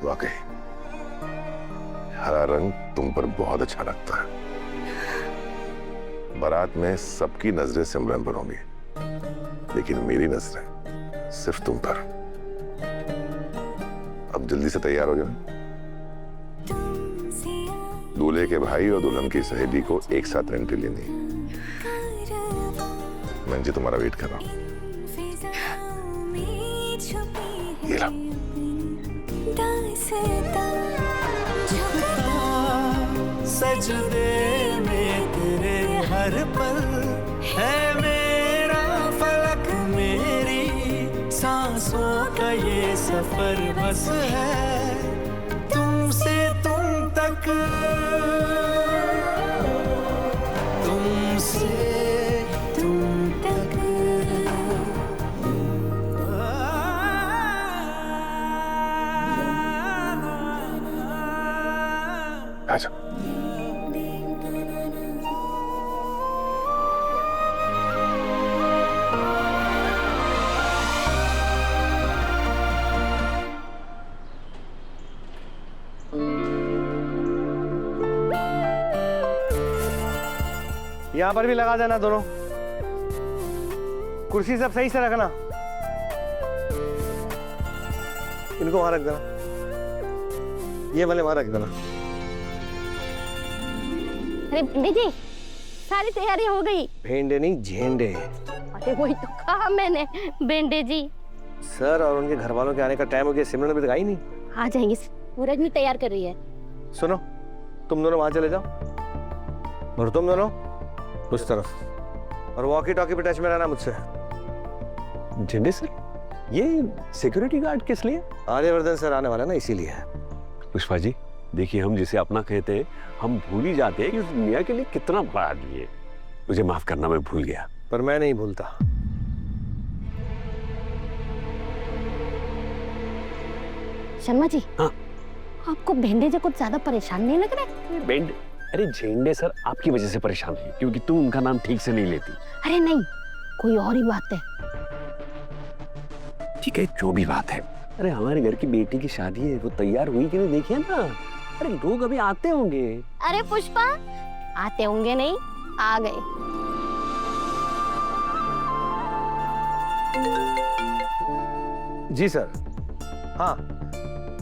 वाकई हरा रंग तुम पर बहुत अच्छा लगता है। बारात में सबकी नजरें सिमरन पर होंगी, लेकिन मेरी नजरें सिर्फ तुम पर। अब जल्दी से तैयार हो जाओ। दूल्हे के भाई और दुल्हन की सहेली को एक साथ एंट्री लेनी है। मैं जी तुम्हारा वेट कर रहा हूं। ये लो। सजदे में तेरे हर पल है मेरा फलक, मेरी सांसों का ये सफर बस है तुमसे तुम तक, तुमसे तुम तक। आजा। यहाँ पर भी लगा देना दोनों। कुर्सी सब सही से रखना। इनको वहां रख देना, ये वाले वहां रख देना। अरे भेंडे जी, सारी तैयारी हो गई। भेंडे नहीं, झेंडे। अरे वही तो कहा मैंने, भेंडे जी। सर और उनके घर वालों के आने का टाइम हो गया, सिमरन अभी तक आई नहीं। आ जाएंगे, सूरज भी तैयार कर रही है। सुनो, तुम दोनों वहां चले जाओ और तुम दोनों उस तरफ, और वॉकी टॉकी पे टच में रहना मुझसे। झंडे सर, ये सिक्योरिटी गार्ड किस लिए? आर्यवर्धन सर आने वाला ना, इसीलिए है। पुष्पा जी देखिए, हम जिसे अपना कहते हैं हम भूल ही जाते हैं कि उस दुनिया के लिए कितना बड़ा आदमी है। मुझे माफ करना, मैं भूल गया। पर मैं नहीं भूलता। शर्मा जी, हाँ? आपको भेंडे जी कुछ ज्यादा परेशान नहीं लग रहा? भेंडे? अरे झेंडे सर आपकी वजह से परेशान है, क्योंकि तुम उनका नाम ठीक से नहीं लेती। अरे नहीं, कोई और ही बात है। ठीक है, जो भी बात है। अरे हमारे घर की बेटी की शादी है, वो तैयार हुई कि नहीं देखिए ना। अरे लोग अभी आते होंगे। अरे पुष्पा, आते होंगे नहीं, आ गए। जी सर। हाँ,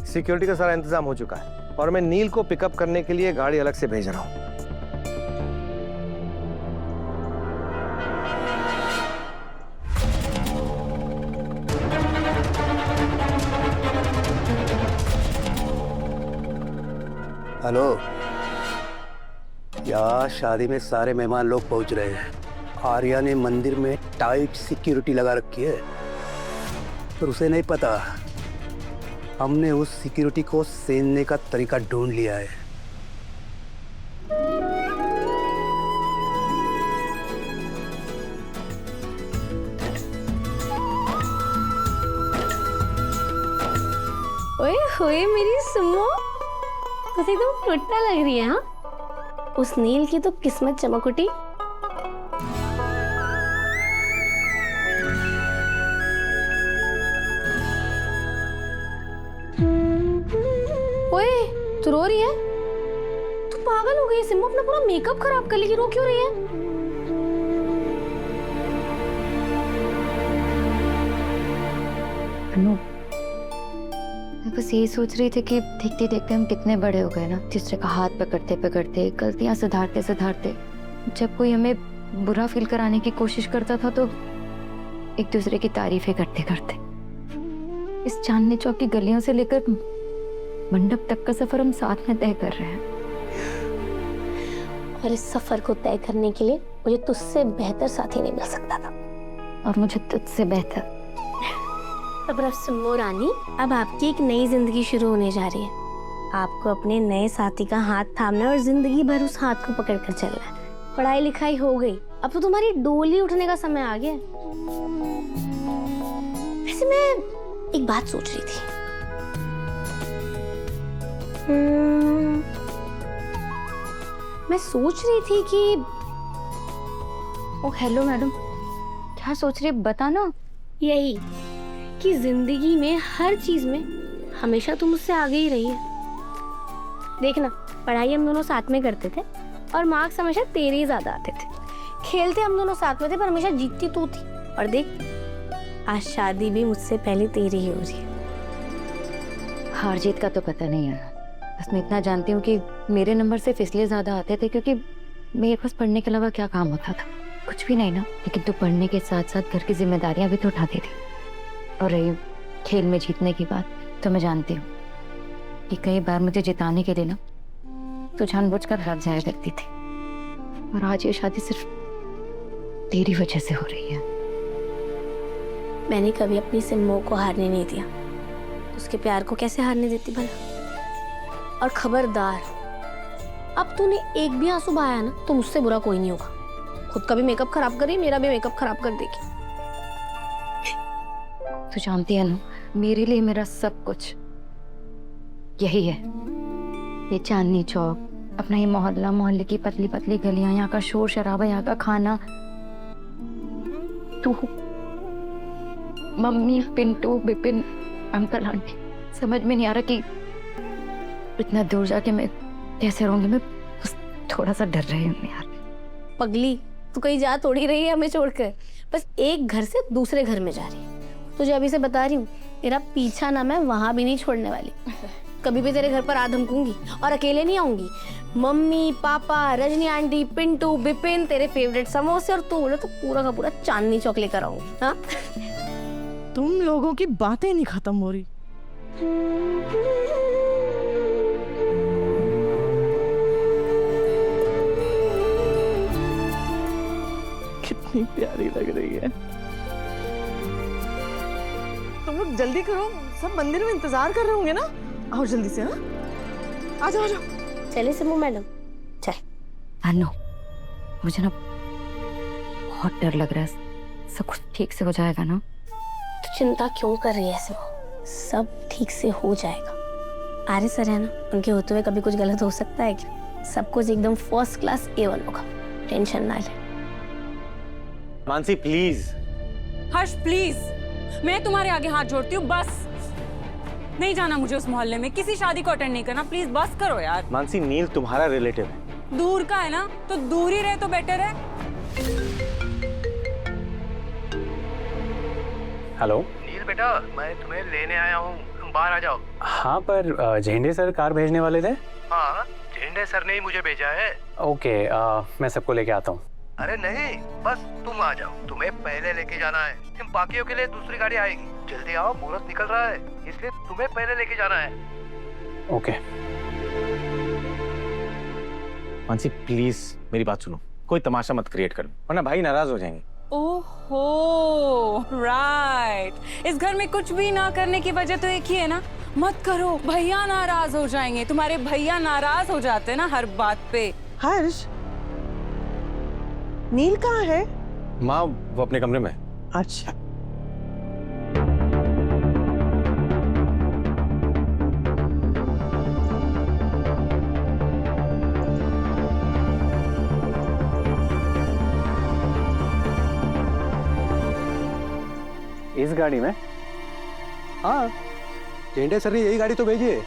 सिक्योरिटी का सारा इंतजाम हो चुका है और मैं नील को पिकअप करने के लिए गाड़ी अलग से भेज रहा हूँ। हेलो, यार शादी में सारे मेहमान लोग पहुंच रहे हैं। आर्या ने मंदिर में टाइट सिक्योरिटी लगा रखी है, पर उसे नहीं पता हमने उस सिक्योरिटी को सेंधने का तरीका ढूंढ लिया है। ओए होए मेरी सुमो, तुझे एकदम फुटना लग रही है। हाँ, उस नील की तो किस्मत चमक उठी। ओए, तू रो रही है? तू पागल हो गई सिम्मो, अपना पूरा मेकअप खराब कर लेगी। रो क्यों रही है? अनु, मैं बस यही सोच रही थी कि देखते देखते हम कितने बड़े हो गए ना, दूसरे का हाथ पकड़ते पकड़ते, गलतियां सुधारते सुधारते। जब कोई हमें बुरा फील कराने की कोशिश करता था तो एक दूसरे की तारीफें करते करते इस चांदनी चौक की गलियों से लेकर मंडप तक का सफर हम साथ में तय कर रहे हैं। और इस सफर को तय करने के लिए मुझे तुझसे बेहतर साथी नहीं मिल सकता था। और मुझे तुझसे बेहतर। अब सुनो रानी, अब आपकी एक नई जिंदगी शुरू होने जा रही है। आपको अपने नए साथी का हाथ थामना और जिंदगी भर उस हाथ को पकड़ कर चलना है। पढ़ाई लिखाई हो गई, अब तो तुम्हारी डोली उठने का समय आ गया। वैसे मैं एक बात सोच रही थी। मैं सोच रही थी कि ओ हेलो मैडम, क्या सोच रही है बता ना। यही कि जिंदगी में हर चीज में हमेशा तू मुझसे आगे ही रही है। देखना, पढ़ाई हम दोनों साथ में करते थे और मार्क्स हमेशा तेरे ही ज्यादा आते थे। खेलते हम दोनों साथ में थे पर हमेशा जीतती तू थी। और देख, आज शादी भी मुझसे पहले तेरी ही हो रही है। हार जीत का तो पता नहीं है, बस मैं इतना जानती हूँ कि मेरे नंबर सिर्फ इसलिए ज्यादा आते थे क्योंकि मेरे पास पढ़ने के अलावा क्या काम होता था, कुछ भी नहीं ना। लेकिन तू पढ़ने के साथ साथ घर की जिम्मेदारियां भी तो उठाती थी। और रही खेल में जीतने की बात, तो मैं जानती हूँ कि कई बार मुझे जिताने के लिए ना तो जानबूझकर हार जाया करती थी। और आज ये शादी सिर्फ तेरी वजह से हो रही है। मैंने कभी अपनी सिम्मो को हारने नहीं दिया, उसके प्यार को कैसे हारने देती भला। और खबरदार, अब तूने एक भी आंसू बहाया ना तो मुझसे बुरा कोई नहीं होगा। खुद का भी मेकअप खराब करी, मेरा भी मेकअप खराब कर देगी। तू जानती है ना, मेरे लिए मेरा सब कुछ यही है। ये चांदनी चौक, अपना ये मोहल्ला, मोहल्ले की पतली पतली गलियां, यहाँ का शोर शराबा, यहाँ का खाना, तू, mummy, Pintu, Bipin, uncle, aunty. समझ में नहीं आ रहा कि इतना दूर जाके मैं कैसे रहूंगी। मैं बस थोड़ा सा डर रही हूँ यार। पगली, तू कहीं जा थोड़ी रही है हमें छोड़कर, बस एक घर से दूसरे घर में जा रही है। तुझे अभी से बता रही हूँ, तेरा पीछा ना मैं वहां भी नहीं छोड़ने वाली। कभी भी तेरे घर पर आ धमकूंगी और अकेले नहीं आऊंगी। मम्मी, पापा, रजनी आंटी, पिंटू, बिपिन, तेरे फेवरेट समोसे, और तू बोले तो पूरा का पूरा चांदनी चौक लेकर आऊंगी। हाँ, तुम लोगों की बातें नहीं खत्म हो रही। कितनी प्यारी लग रही है। तुम लोग जल्दी करो, सब मंदिर में इंतजार कर रहे होंगे ना। आओ जल्दी से। हाँ, आ जाओ, आ जाओ। चले सिमू मैडम, चल। अनु, मुझे ना बहुत डर लग रहा है। सब कुछ ठीक से हो जाएगा ना? तू चिंता क्यों कर रही है सिमू, सब ठीक से हो जाएगा। आर्य सर है ना, उनके होते हुए कभी कुछ गलत हो सकता है क्या? सब कुछ एकदम फर्स्ट क्लास A1 होगा, टेंशन ना ले। मानसी प्लीज। हर्ष प्लीज, मैं तुम्हारे आगे हाथ जोड़ती हूँ, बस। नहीं जाना मुझे उस मोहल्ले में, किसी शादी को अटेंड नहीं करना, प्लीज बस करो यार। मानसी, नील तुम्हारा रिलेटिव है। दूर का है ना, तो दूर ही रहे तो बेटर है। हेलो नील बेटा, मैं तुम्हें लेने आया हूँ, तुम बाहर आ जाओ। हाँ, पर झेंडे सर कार भेजने वाले थे। हाँ, झेंडे सर ने ही मुझे भेजा है। ओके, मैं सबको लेके आता हूँ। अरे नहीं, बस तुम आ जाओ, तुम्हें पहले लेके जाना है। तुम बाकियों के लिए दूसरी गाड़ी आएगी। जल्दी आओ, मुहूर्त निकल रहा है, इसलिए तुम्हें पहले लेके जाना है। ओके। मानसी प्लीज मेरी बात सुनो, कोई तमाशा मत क्रिएट करो वरना भाई नाराज हो जाएंगे। ओहो, राइट। इस घर में कुछ भी ना करने की वजह तो एक ही है ना, मत करो, भैया नाराज हो जाएंगे। तुम्हारे भैया नाराज हो जाते हैं ना हर बात पे। हर्ष, नील कहाँ है? माँ, वो अपने कमरे में। अच्छा। इस गाड़ी में? हाँ, झेंडे सर ने यही गाड़ी तो भेजी है।